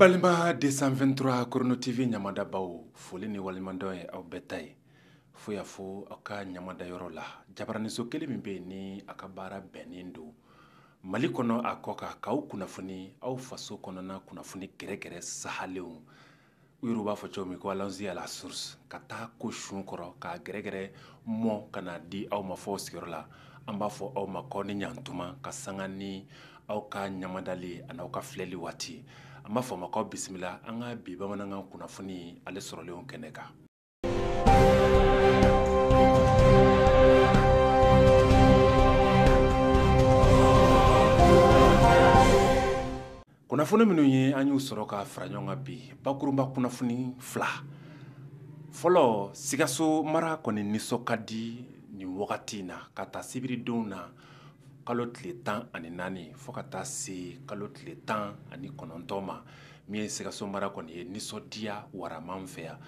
Balima 223 Chrono TV Nyamada Baw foli ni walimando ye aw betay fo ya fo aka Nyamada yoro la jabarani so kele min be ni aka bara benindo Mali kono akoka kaw kunafuni aw faso kono na kunafuni gere sahalew wiru ba fo chomi ko alanzi à la source kata ko shunkoro ka gere mo kana di aw ma fo sigiro la amba fo aw ma koni nyantuma ka sangani aw ka nyamadali ana aw ka fleli wati amba fo makaw bismillah anga bi bamananga kunafuni ale soroleon keneka kunafuni minu ye anyu soroka franyonga bi bakurumba kunafuni fla folo sigaso mara koni nisokadi ni wakati na kata sibiri dona kalo tile 10 ani nani fo kata si kalo tile 10 ani konontoma mi sigaso mara koni ye nisodia wara manfea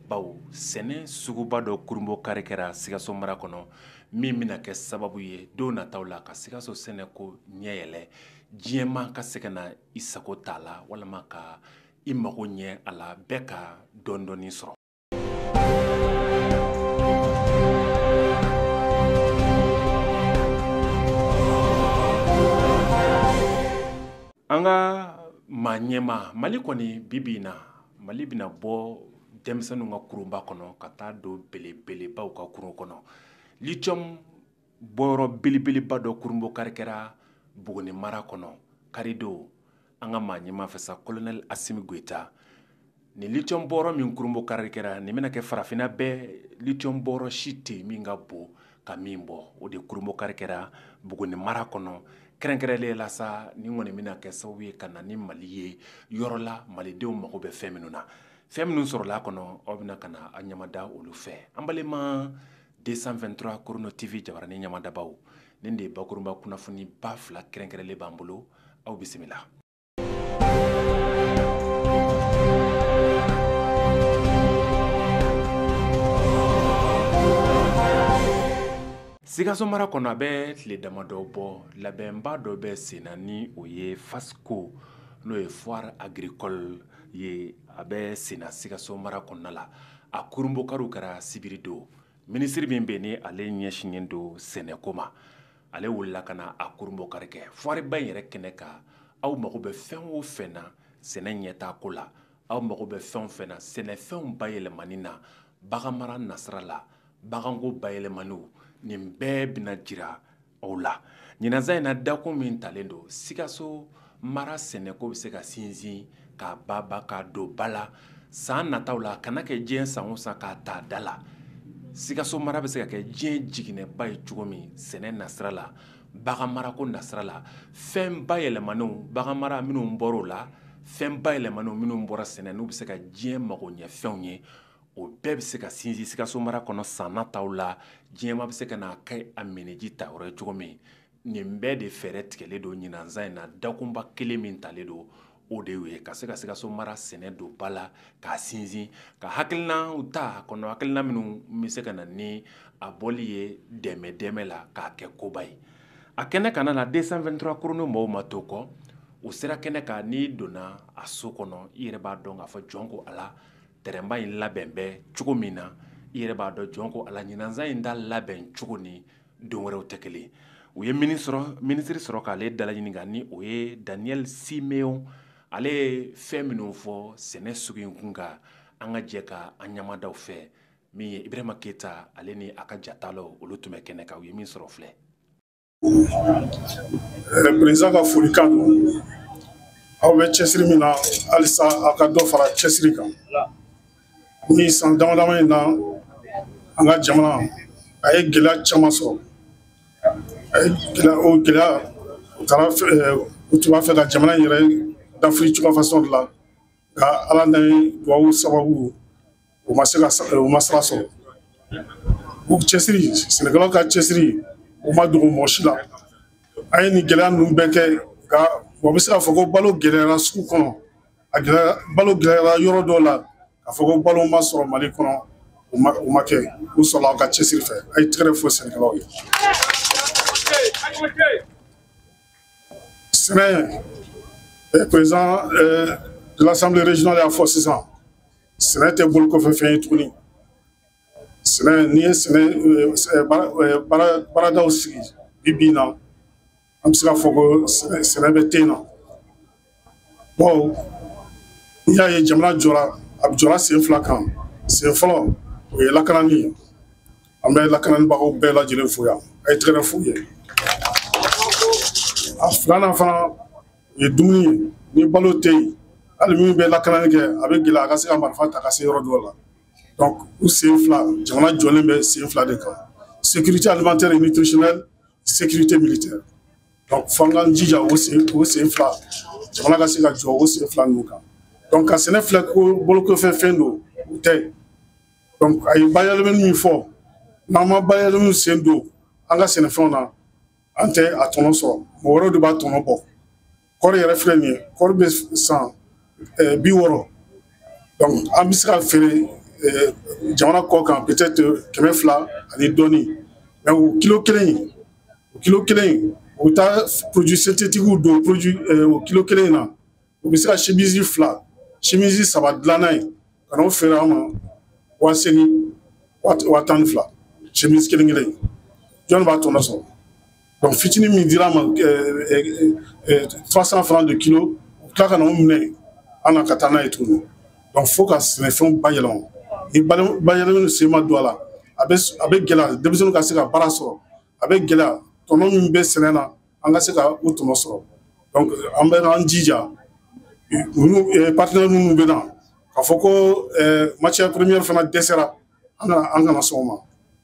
bawo sene suguba do kurumbo karekera sigaso mara kono mi mina ke sababu ye dona tawla ka sigaso sene ko nyeyele jiema ka sekena isako tala wala maka imago nye ala beka dondoni soro anga manyema mali koni bibina mali bina bo demsanu nga kurumba kono kata do bele ba ka kurun kono lichom boro bili ba do kurumbo karekera buguni mara kono karido anga manyema fesa colonel Assimi Goita ni lichom boro min kurumbo karekera ni mena ke farafina be lichom boro shite minga bo kamimbo o de kurumbo karekera buguni mara kono kerenkerele la sa ni ngoni mina ke sawi kana ni maliye yorola malidew mako be feminuna feminu soro la kono obina kana anyamada olufe ambalema 223 Chrono TV jabarani nyamada baw ninde bakurumba kunafuni bafla kerenkerele bambulo au bismillah Sigaso mara kono abe tile damado bo labemba do be sinani oye Fasco no e foire agricole ye abe sina sigaso mara kono la akurumbo karu kara sibirido ministre bimbe ni ale nyeshinyendo senekoma ale wulla kana akurumbo kareke foire ba yere keneka aw mago be fen wo fena sene nyeta kola aw mago be fen fena sene fen bayele manina bagamara nasrala bagango bayele manu nin bɛɛ bina jira aw la ɲinanza in na dako min talen do Sigaso mara sɛnɛko bɛ se ka sinsin ka baba ka don bala san nataw la kana kɛ diɲɛ san o san k'a ta da la Sigaso mara bɛ se ka kɛ diɲɛ jiginɛba ye cogo min sɛnɛ nasira la bagan marako nasira la fɛn bayɛlɛmanenw bagan mara minnu bɔr'o la fɛn bayɛlɛmanenw minnu bɔra sɛnɛ n'u bɛ se ka diɲɛ mago ɲɛ fɛnw ye o bɛɛ bɛ se ka sinsin Sigaso mara kɔnɔ san nataw la diɲɛma bɛ se ka n'a kɛ a meneji ta yɔrɔ ye cogo min nin bɛɛ de fɛɛrɛ tigɛlen don ɲinanzan in na dakunba kelen min talen don o de y'o ye ka se ka Sigaso mara sɛnɛ don ba la k'a sinsin ka hakilinaw ta kɔnɔ hakilina minnu bɛ se ka na ni a bɔli ye dɛmɛ la k'a kɛ koba ye a kɛnɛ kana na 223 Chrono mɔgɔw ma to kɔ o sera kɛnɛ kan n'i donna a so kɔnɔ i yɛrɛ b'a dɔn k'a fɔ jɔn ko ala terɛnba in labɛn bɛ cogo min na i yɛrɛ b'a dɔn jɔn ko ala ɲinanzan in da labɛn cogo ni don wɛrɛw tɛ kelen u ye minisiri sɔrɔ k'ale dala ɲininka ni o ye Daniel Simeon ale ye fɛn minnu fɔ sɛnɛ sugu in kun kan an ka jɛ ka an ɲamadaw fɛ min ye Ibrahima Keita ale ni a ka jatalaw olu tun bɛ kɛnɛ kan u ye min sɔrɔ filɛ président ka folikan don aw bɛ cɛsiri min na halisa aw ka dɔ fara cɛsiri kan ni san damadama in na an ka jamana a ye gɛlɛya caman sɔrɔ a ye gɛlɛya u taara u tun b'a fɛ ka jamana in yɛrɛ dafiri cogoya fasɔn de la nka ala n'a ye duwawu sababu u ma sira sɔrɔ u cɛsiri sɛnɛkɛlaw ka cɛsiri u ma dogo mɔgɔ si la an ye nin gɛlɛya ninnu bɛɛ kɛ nka mɔgɔ bɛ se k'a fɔ ko balo gɛlɛyara sugu kɔnɔ balo gɛlɛyara yɔrɔ dɔw la k'a fɔ ko balo ma sɔrɔ Mali kɔnɔ u ma kɛ u sɔrɔla aw ka cɛsiri fɛ a ye tɛgɛrɛ fɔ sɛnɛkɛlaw ye sɛnɛ président de l'Assemblée régionale à Fossissan. Ce n'était pas le fait faire tout. Ce n'est pas Barada aussi. Bibina. Amsira Fogo, ce n'est pas bon, il y a Jamla Jora, Abjora, c'est un flacon. C'est un flot. Oui, la cananie. Amé la canane baro bella de fouya. Elle est très fouillée. Afghan enfant, il est doumé, ni baloté. Alumi be la canane avec de la casse à marfa, ta casse rodola. Donc, où c'est un flat, Jamla Jolembe, c'est un flat de camp. Sécurité alimentaire et nutritionnelle, sécurité militaire. Donc, Fangan Djija aussi un flat. Jamana ka se ka jɔ o sen fila ninnu kan donc ka sɛnɛ filɛ ko bolokofɛ fɛn don o tɛ donc a ye bayɛlɛmani min fɔ n'an ma bayɛlɛmani sen don an ka sɛnɛfɛnw na an tɛ a tɔnɔ sɔrɔ mɔgɔ wɛrɛw de b'a tɔnɔ bɔ kɔɔri yɛrɛ filɛ nin ye kɔɔri bɛ san 60 donc an bɛ se ka feere jamana kɔ kan peut-être 200 ani dɔɔni mais o kilo kelen o ta produit synthétique do produit au kilo kelen na o bɛ se ka chemise 2 chemise 3 dilanna ye ka n'o feere an ma 12,000 chemise kelen jɔn b'a tɔnɔ sɔrɔ donc fitinin min dira ma 300 francs de kilo o tila ka n'o minɛ an na ka taa n'a ye tuguni donc fo ka sɛnɛfɛnw bayɛlɛma ni bayɛlɛmani sen ma don a la a bɛ gɛlɛya denmisɛnninw ka se ka baara sɔrɔ a bɛ gɛlɛya tɔnɔ min bɛ sɛnɛ na an ka se ka o tɔnɔ sɔrɔ donc an bɛ an jija partenaires minnu bɛ na k'a fɔ ko matière première fana dɛsɛra an kana sɔn o ma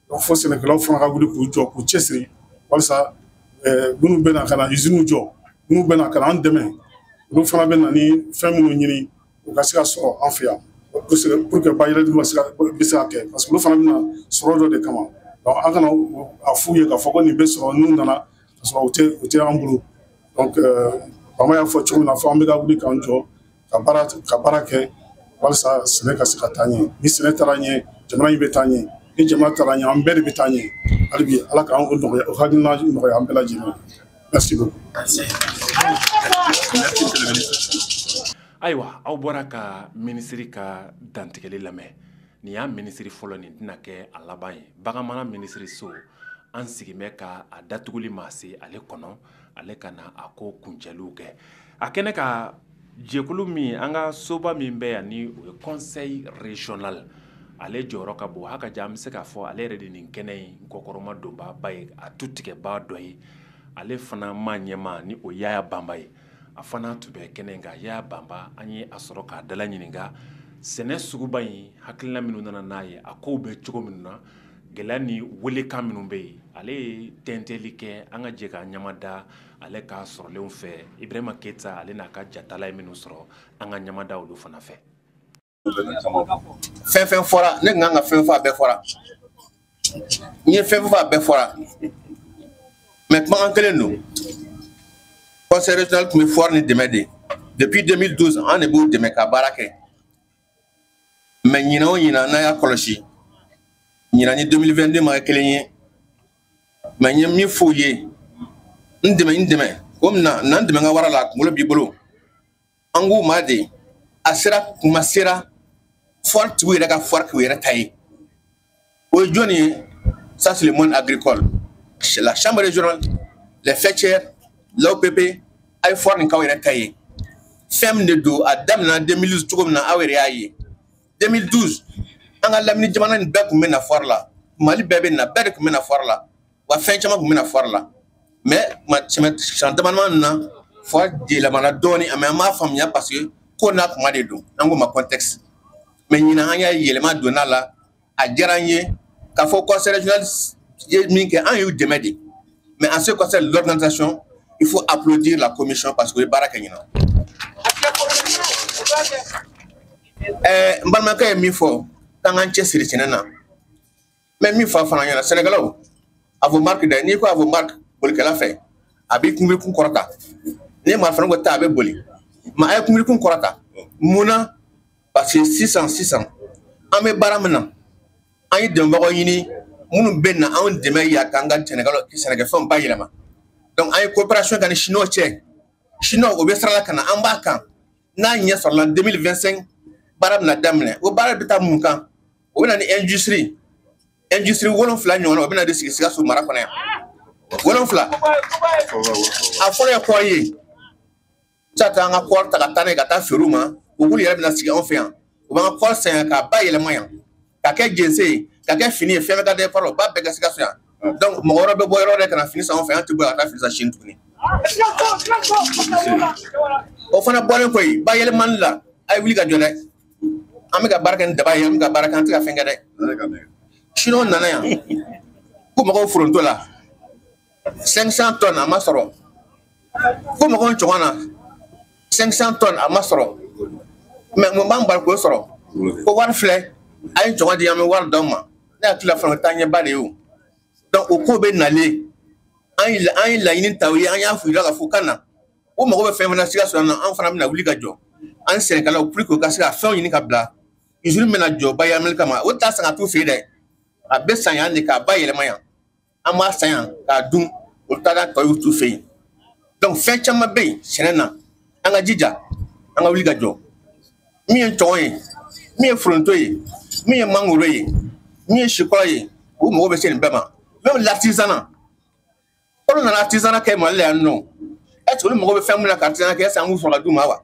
donc fo sɛnɛkɛlaw fana ka wuli k'u jɔ k'u cɛsiri walasa minnu bɛ na ka na usines jɔ minnu bɛ na ka na an dɛmɛ olu fana bɛ na ni fɛn minnu ɲini u ka se ka sɔrɔ an fɛ yan pour que bayɛlɛmani bɛ se ka kɛ parce que olu fana bɛ na sɔrɔ dɔ de kama donc an kana a f'u ye k'a fɔ ko nin bɛ sɔrɔ n'u nana ka sɔrɔ u tɛ an bolo donc Bama y'a fɔ cogo min na fɔ an bɛ ka wuli k'an jɔ ka baara kɛ walasa sɛnɛ ka se ka taa ɲɛ ni sɛnɛ taara ɲɛ jamana in bɛ taa ɲɛ ni jamana taara ɲɛ an bɛɛ de bɛ taa ɲɛ hali bi ala k'an nɔgɔya o hakilina nɔgɔya an bɛɛ lajɛlen merci beaucoup. Ayiwa aw bɔra ka minisiri ka dantigɛli lamɛn nin y'a minisiri fɔlɔ nin tɛna kɛ a laban ye baganmara minisiri so an sigin bɛ ka a datuguli ma se ale kɔnɔ ale ka na a ko kuncɛliw kɛ a kɛnɛ ka jɛkulu min an ka soba min bɛ yan ni o ye conseil régional ale jɔyɔrɔ ka bon haka ja an bɛ se k'a fɔ ale yɛrɛ de nin kɛnɛ in kɔkɔrɔma donbaba ye a tu tigɛba dɔ ye ale fana ma ɲɛma ni o Yaya Banba ye a fana tun bɛ kɛnɛ in kan Yaya Banba an ye a sɔrɔ k'a dala ɲininka sɛnɛ suguba in hakilina minnu nana n'a ye a kow bɛ cogo minnu na gɛlɛya ni welekan minnu bɛ yen ale ye tɛntɛli kɛ an ka jɛ ka ɲamada ale ka sɔrɔlenw fɛ Ibrahima Keita ale n'a ka jatala ye minnu sɔrɔ an ka ɲamada olu fana fɛ. Fɛn fɔra ne kan ka fɛn fɔ a bɛɛ fɔra n ye fɛn fɔ a bɛɛ fɔra mais kumakan kelen don conseil régional tun bɛ fɔra ni dɛmɛ de depuis 2012 an de b'o dɛmɛ ka baara kɛ mais ɲina o ɲina n'a y'a kɔlɔsi ɲina ni 2022 ma kɛ kelen ye mais n ye min f'u ye n dɛmɛ komi n'an dɛmɛ ka wara la a kunkolo b'i bolo an k'u ma de a sera kuma sera foire tigiw yɛrɛ ka foire k'u yɛrɛ ta ye o ye jɔnni ye ça c'est le monde agricole la chambre régionale les fêtières l'OPP a ye foire nin k'aw yɛrɛ ta ye fɛn min de don a daminɛna 2012 cogo min na aw yɛrɛ y'a ye 2012 an ka lamini jamana nin bɛɛ tun bɛ na foire la Mali bɛɛ bɛ na bɛɛ de tun bɛ na foire la wa fɛn caman tun bɛ na foire la mais san damadama nin na foire yɛlɛmana dɔɔni mais an m'a faamuya parce que ko n'a kuma de don an ko ma contexte mais ɲinan an y'a yɛlɛma donna la a diyara an ye k'a fɔ conseil régional ye min kɛ an y'u dɛmɛ de mais en ce qui concerne l'organisation il faut applaudir la commission parce que o ye baara kɛ ɲinan n balimakɛ ye min fɔ k'an k'an cɛsiri sɛnɛ na mais min fɔ a fana ɲɛna sɛnɛkɛlaw a fɔ marque dɛ n'i ko a fɔ marque bolikɛla fɛ a b'i kunbiri kɔrɔta n'i ye marifani ko ta a bɛ boli mais a ye kunbiri kɔrɔta mun na parce que sisan an bɛ baara min na an ye dɛmɛbagaw ɲini minnu bɛ na anw dɛmɛ yan k'an ka sɛnɛkɛfɛnw bayɛlɛma donc an ye coopération kɛ ni chinois cɛ chinois o bɛ sira la ka na an b'a kan n'a ɲɛ sɔrɔla 2025 baara bɛna daminɛ o baara bɛ taa mun kan o bɛna ni industrie 7 ɲɔgɔn na o bɛna de sigi Sikaso mara kɔnɔ yan 7 a fɔlɔ ye kɔɔri ye sata an ka kɔɔri ta ka taa n'a ye ka taa feere u ma u k'u yɛrɛ bɛna sigi anw fɛ yan u b'an ka kɔɔri san yan k'a ba yɛlɛma yan ka kɛ jense ye ka kɛ fini ye fɛn bɛ ka da o b'a bɛɛ kɛ Sikaso yan donc mɔgɔ wɛrɛ bɛ bɔ yɔrɔ wɛrɛ ka na fini san anw fɛ yan an tɛ bɔ yan ka taa fini san Chine tuguni o fana bɔlen koyi ba yɛlɛmani la a ye wuli ka jɔ dɛ an bɛ ka baara kɛ ni daba ye an bɛ ka baara kɛ an tɛ ka fɛn kɛ dɛ Chinois nana yan ko mɔgɔw foronto la 500 tonnes a ma sɔrɔ ko mɔgɔw cɔgɔn na 500 tonnes a ma sɔrɔ mais mun b'an bari k'o sɔrɔ ko wari filɛ a ye cɔgɔn di an bɛ wari d'aw ma ne hakili la fana o taa ɲɛba de ye o donc o ko bɛ nalen an ye laɲini ta o ye an y'a f'u ɲɛna ka fɔ ka na o mago bɛ fɛn fana Sikaso yan nɔ an fana bɛna wuli ka jɔ an sɛnɛkɛlaw pour que u ka se ka fɛnw ɲini ka bila usine bɛna jɔ bayɛlɛmali kama o t'a san ka t'u fɛ yen dɛ a bɛ san yan de k'a bayɛlɛma yan an b'a san yan k'a dun o t'a da tɔ y'u t'u fɛ yen donc fɛn caman bɛ yen sɛnɛ na an ka jija an ka wuli ka jɔ min ye cɔgɔn ye min ye foronto ye min ye mangoro ye min ye sikɔrɔ ye o mago bɛ se nin bɛɛ ma même l'artisanat olu nana artisanat kɛ Mali la yan nɔ est-ce que olu mago bɛ fɛn min na ka artisanat kɛ est-ce que an b'u sɔrɔ ka d'u ma wa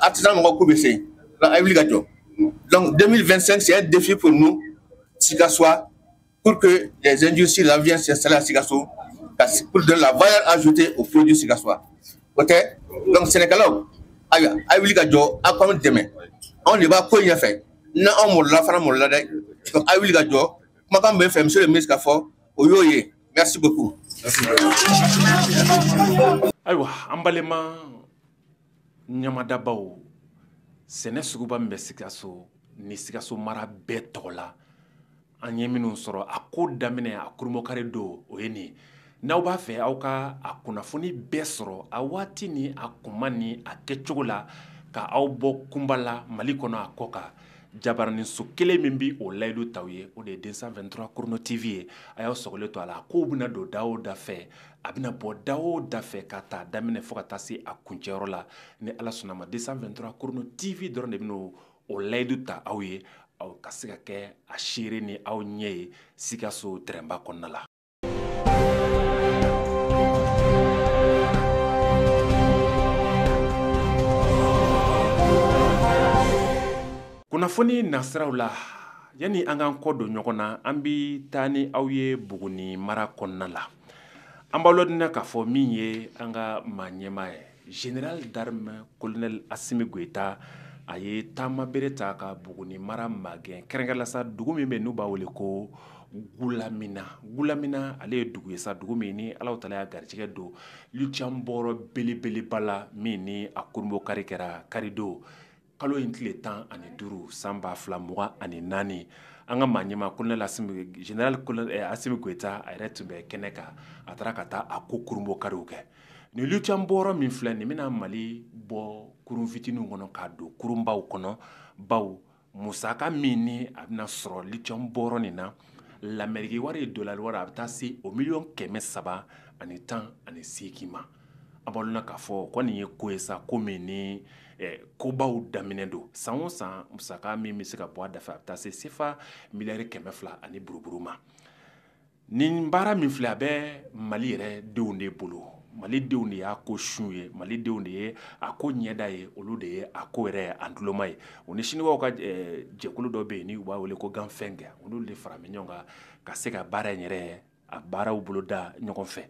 artisanat mɔgɔw ko bɛ se a ye wuli ka jɔ donc 2025 c'est un défi pour nous Sikasois pour que les industries là viennent s'installer à Sikaso pour donner la valeur ajoutée aux produits Sikasois ok donc Sénégalais ayiwa a ye wuli ka jɔ a k'anw dɛmɛ anw de b'a ko in ɲɛfɛ n'anw mɔlola fana mɔlola dɛ donc a ye wuli ka jɔ kumakan bɛ n fɛ monsieur le ministre k'a fɔ o y'o ye merci beaucoup. ayiwa an balima ɲamadabaw sɛnɛ suguba min bɛ Sikaso ni Sikaso mara bɛɛ tɔgɔ la an ye minnu sɔrɔ a ko daminɛ a kurumokari don o ye nin n'aw b'a fɛ aw ka a kunnafoni bɛɛ sɔrɔ a waati ni a kuma ni a kɛcogo la ka aw bɔ kunba la Mali kɔnɔ a kɔ kan jabaraniso kelen min bi o layidu taw ye o de ye 223 Chrono TV ye a y'aw sɔgɔlen to a la kow bɛna don da o da fɛ a bɛna bɔ da o da fɛ ka taa daminɛ fo ka taa se a kuncɛyɔrɔ la ni Ala sɔnna ma 223 Chrono TV dɔrɔn de bɛna o layidu ta aw ye aw ka se ka kɛ a seere ni aw ɲɛ ye Sikaso terɛnba kɔnɔna la. Kunnafoni nasiraw la yani an k'an kɔ don ɲɔgɔn na an bi taa ni aw ye Buguni mara kɔnɔna la an b'aw ladɔnniya k'a fɔ min ye an ka maa ɲɛmaa ye général d'armes colonel Asimi Goyita a ye taama bere ta ka Buguni mara magɛn kɛrɛnkɛrɛnla sa dugu min bɛ n'u b'a wele ko Gulamina ale ye dugu ye sa dugu min ni Alahu Taala y'a garijɛgɛ don Lucambɔrɔ belebeleba la min ni a kurumokari kɛra karidon kalo in tile 15 san 2024 an ka maa ɲɛmaa colonel général Asimi Goyita a yɛrɛ tun bɛ kɛnɛ kan a taara ka taa a ko kurumokariw kɛ ni Lucambɔrɔ min filɛ nin bɛna Mali bɔ kurun fitininw kɔnɔ k'a don kurunbaw kɔnɔ baw musaka min ni a bɛna sɔrɔ Lucambɔrɔ nin na l'Amérique wari ye dollar wari a bɛ taa se o $318,000 ma a b'aw k'a fɔ ko nin ye ko ye sa ko min ni kobaw daminɛ don san o san musaka min bɛ se ka bɔ a da fɛ a bɛ taa se CFA miliyari 200 ani buruburu ma nin baara min filɛ a bɛ Mali yɛrɛ denw de bolo Mali denw de y'a ko sun ye Mali denw de ye a ko ɲɛda ye olu de ye a ko yɛrɛ an tuloma ye o ni siniwaw ka jɛkulu dɔ bɛ yen ni u b'a wele ko Ganfɛnkɛ olu de fara ɲɔgɔn kan ka se ka baara in yɛrɛ a baaraw boloda ɲɔgɔn fɛ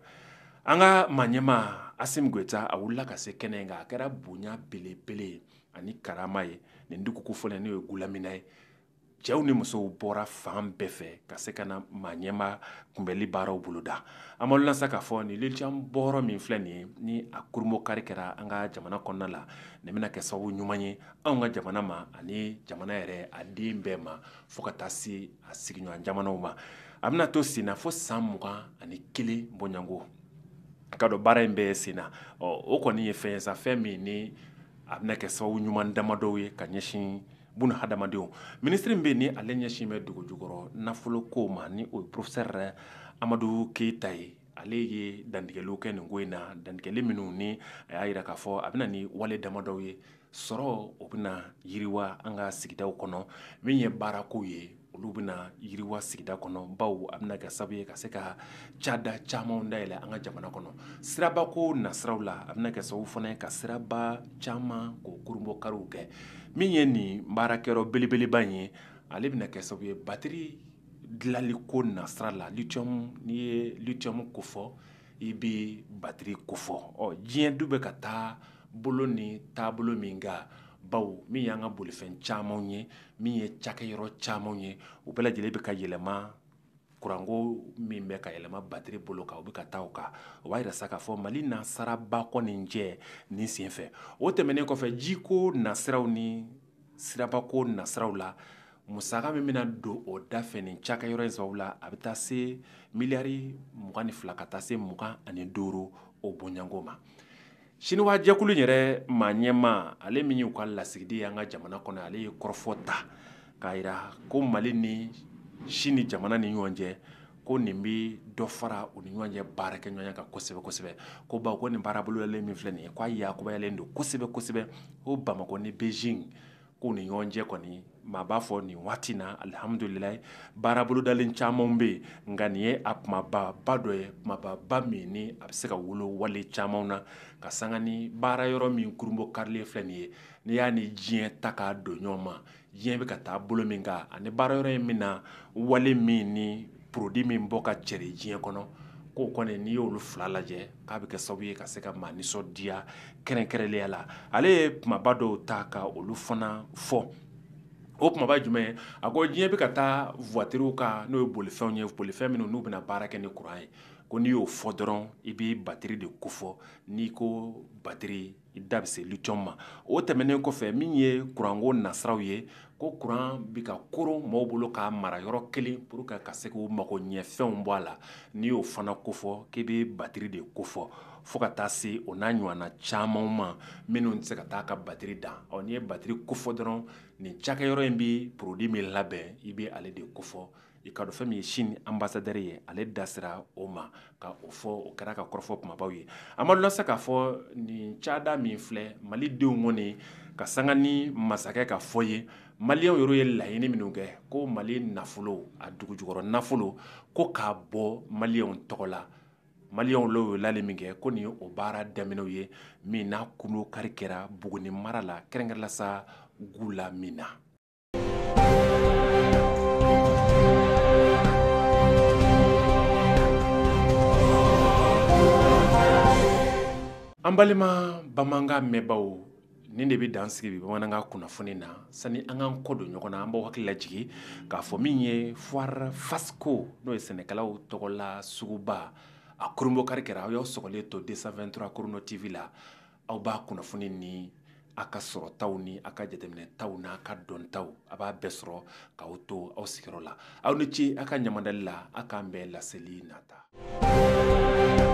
an ka maa ɲɛmaa Asimi Goyita a wulila ka se kɛnɛ in kan a kɛra bonya belebele ani karama ye nin dugu kofɔlen n'o ye Gulamina ye cɛw ni musow bɔra fan bɛɛ fɛ ka se ka na maa ɲɛmaa kunbɛli baaraw boloda an b'aw lansa k'a fɔ ni Lucambɔrɔ min filɛ nin ye ni a kurumokari kɛra an ka jamana kɔnɔna la nin bɛna kɛ sababu ɲuman ye anw ka jamana ma ani jamana yɛrɛ a den bɛɛ ma fo ka taa se a sigiɲɔgɔn jamanaw ma a bɛna to sen na fo san 21 bɔɲanko ka dɔn baara in bɛɛ sen na o kɔni ye fɛn ye sa fɛn min ni a bɛna kɛ sababu ɲuman damadɔw ye ka ɲɛsin buna hadamadenw ministre min bɛ ni ale ɲɛsin bɛ dugu jukɔrɔ nafolo ko ma ni o ye professeur Amadu Keyita ye ale ye dantigɛliw kɛ nin ko in na dantigɛli minnu ni a y'a yira k'a fɔ a bɛna ni wale damadɔw ye sɔrɔ o bɛna yiriwa an ka sigidaw kɔnɔ min ye baarako ye olu bɛna yiriwa sigida kɔnɔ baw a bɛna kɛ sababu ye ka se ka cada camanw dayɛlɛ an ka jamana kɔnɔ sirabako nasiraw la a bɛna kɛ sababu fana ye ka siraba caman k'o kurunbɔkariw kɛ min ye nin baarakɛyɔrɔ belebeleba in ye ale bɛna kɛ sababu ye batiri dilali ko nasira la lithium n'i ye lithium kofɔ i bɛ batiri kofɔ diɲɛ du bɛ ka taa bolo ni taabolo min kan baw min y'an ka bolifɛn camanw ye min ye cakɛyɔrɔ camanw ye u bɛɛ lajɛlen bɛ ka yɛlɛma kuranko min bɛ ka yɛlɛma batiri bolo kan u bɛ ka taa o kan o b'a yira sa k'a fɔ mali nasaraba kɔni jɛ nin senfɛ o tɛmɛnen kɔfɛ jiko nasiraw ni sirabako nasiraw la musaka min bɛna don o da fɛ nin cakɛyɔrɔ in sababu la a bɛ taa se miliyari 22 ka taa se 25 o bonyanko ma siniwa jɛkulu yɛrɛ maa ɲɛma ale min y'u ka lasigiden ye an ka jamana kɔnɔ ale ye kɔrɔfɔ ta k'a yira ko mali ni sini jamana ni ɲɔgɔn cɛ ko nin bɛ dɔ fara u ni ɲɔgɔn cɛ baara kɛ ɲɔgɔn kan kosɛbɛ kosɛbɛ ko bawo ko nin baara boloyalen min filɛ nin ye k'a yakubayalen don kosɛbɛ kosɛbɛ ko Bamako ni Beijing ko ni ɲɔgɔn cɛ kɔni maa b'a fɔ nin waati na alihamudulilayi baara bolodalen caman bɛ yen nka nin ye a kumaba dɔ ye kumaba min ni a bɛ se ka wolo wale camanw na ka sanga ni baara yɔrɔ min kurunbɔ karilen filɛ nin ye n'i y'a ni diɲɛ ta k'a don ɲɔgɔn ma diɲɛ bɛ ka taa bolo min kan ani baara yɔrɔ in bɛna wale min ni produit min bɔ ka cɛri diɲɛ kɔnɔ k'o kɔni n'i y'olu fila lajɛ k'a bɛ kɛ sababu ye ka se ka maa nisɔndiya kɛrɛnkɛrɛnnenya la ale ye kumaba dɔw ta ka olu fana fɔ o kumaba jumɛn a ko diɲɛ bɛ ka taa voituriw kan n'o ye bolifɛnw ye bolifɛn minnu n'u bɛna baara kɛ ni courant ye ko n'i y'o fɔ dɔrɔn i bɛ batiri de kofɔ n'i ko batiri i da bɛ se lithium ma o tɛmɛnen kɔfɛ min ye kuranko nasiraw ye ko kuran bɛ ka koron mɔgɔw bolo k'a mara yɔrɔ kelen pour que ka se k'u mago ɲɛ fɛnw bɔ a la n'i y'o fana kofɔ k'i bɛ batiri de kofɔ fo ka taa se o n'a ɲɔgɔnna camanw ma minnu tɛ se ka taa ka batiri dan n'i ye batiri kofɔ dɔrɔn nin cakɛyɔrɔ in bɛ produit min labɛn i bɛ ale de kofɔ i ka dɔn fɛn min ye Chine ambassadeur ye ale da sera o ma ka o fɔ o kɛra ka kɔrɔfɔ kumabaw ye amadu lasa k'a fɔ nin cada min filɛ malidenw kɔni ka sanga ni masakɛ ka fɔ ye maliyɛnw yɛrɛ ye laɲini minnu kɛ ko mali nafolo a dugujukɔrɔ nafolo ko k'a bɔ maliyɛnw tɔgɔ la maliyɛnw l'o y'ale min kɛ ko nin ye o baara daminɛw ye min n'a kundo kari kɛra Buguni mara la kɛrɛnkɛrɛnnenya sa Gula min na an balima bamanankan mɛnbaw nin de bɛ dan sigi bi bamanankan kunnafoni na sani an k'an kɔ don ɲɔgɔn na an b'aw hakili lajigi k'a fɔ min ye foire Fasco n'o ye sɛnɛkɛlaw tɔgɔla suguba a kurunbɔkari kɛra aw y'aw sɔgɔlen to 223 Korono TV la aw b'a kunnafoni ni a ka sɔrɔtaw ni a ka jateminɛtaw n'a ka dɔntaw a b'a bɛɛ sɔrɔ k'aw to aw sigiyɔrɔ la aw ni ce a ka ɲamadali la a k'an bɛɛ laseli nata